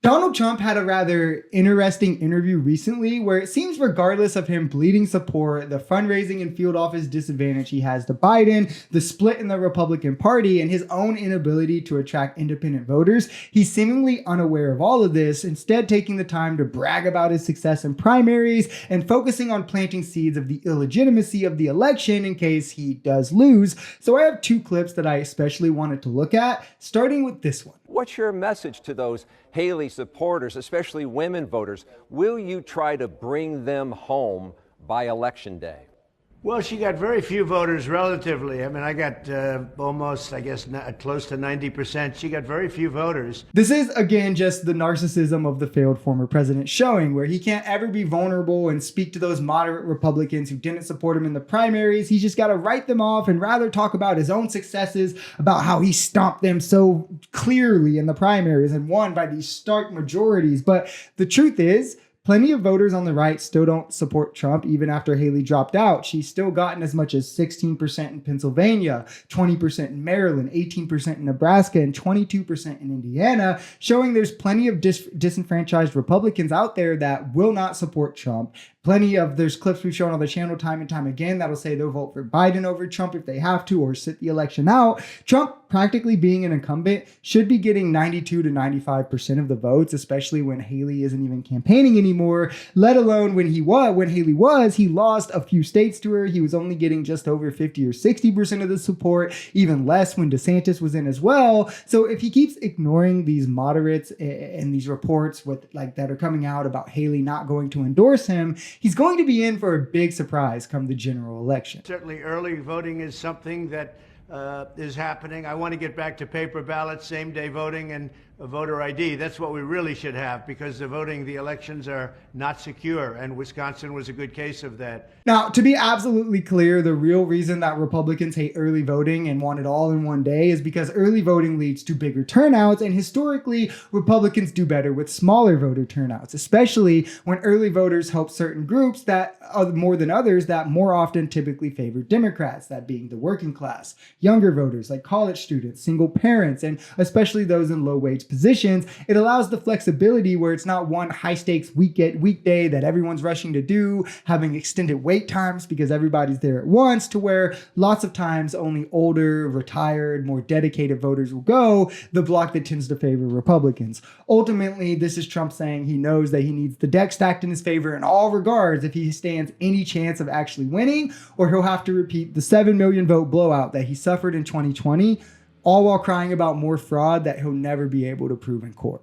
Donald Trump had a rather interesting interview recently where it seems, regardless of him bleeding support, the fundraising and field office disadvantage he has to Biden, the split in the Republican Party, and his own inability to attract independent voters, he's seemingly unaware of all of this, instead taking the time to brag about his success in primaries and focusing on planting seeds of the illegitimacy of the election in case he does lose. So I have two clips that I especially wanted to look at, starting with this one. What's your message to those Haley supporters, especially women voters? Will you try to bring them home by Election Day? Well, she got very few voters relatively. I mean, I got almost, I guess, close to 90%. She got very few voters. This is, again, just the narcissism of the failed former president showing, where he can't ever be vulnerable and speak to those moderate Republicans who didn't support him in the primaries. He's just got to write them off and rather talk about his own successes, about how he stomped them so clearly in the primaries and won by these stark majorities. But the truth is, plenty of voters on the right still don't support Trump even after Haley dropped out. She's still gotten as much as 16% in Pennsylvania, 20% in Maryland, 18% in Nebraska, and 22% in Indiana, showing there's plenty of disenfranchised Republicans out there that will not support Trump. There's clips we've shown on the channel time and time again that'll say they'll vote for Biden over Trump if they have to, or sit the election out. Trump, practically being an incumbent, should be getting 92 to 95% of the votes, especially when Haley isn't even campaigning anymore, let alone when Haley was, he lost a few states to her. He was only getting just over 50 or 60% of the support, even less when DeSantis was in as well. So if he keeps ignoring these moderates and these reports that are coming out about Haley not going to endorse him, he's going to be in for a big surprise come the general election. Certainly early voting is something that is happening. I want to get back to paper ballots, same-day voting, and a voter ID. That's what we really should have, because the elections are not secure, and Wisconsin was a good case of that. Now, to be absolutely clear, the real reason that Republicans hate early voting and want it all in one day is because early voting leads to bigger turnouts, and historically, Republicans do better with smaller voter turnouts, especially when early voters help certain groups that, more than others, that more often typically favor Democrats, that being the working class, younger voters like college students, single parents, and especially those in low-wage positions. It allows the flexibility where it's not one high-stakes weekday that everyone's rushing to do, having extended wait times because everybody's there at once, to where lots of times only older, retired, more dedicated voters will go, the bloc that tends to favor Republicans. Ultimately, this is Trump saying he knows that he needs the deck stacked in his favor in all regards if he stands any chance of actually winning, or he'll have to repeat the 7 million vote blowout that he suffered in 2020, all while crying about more fraud that he'll never be able to prove in court.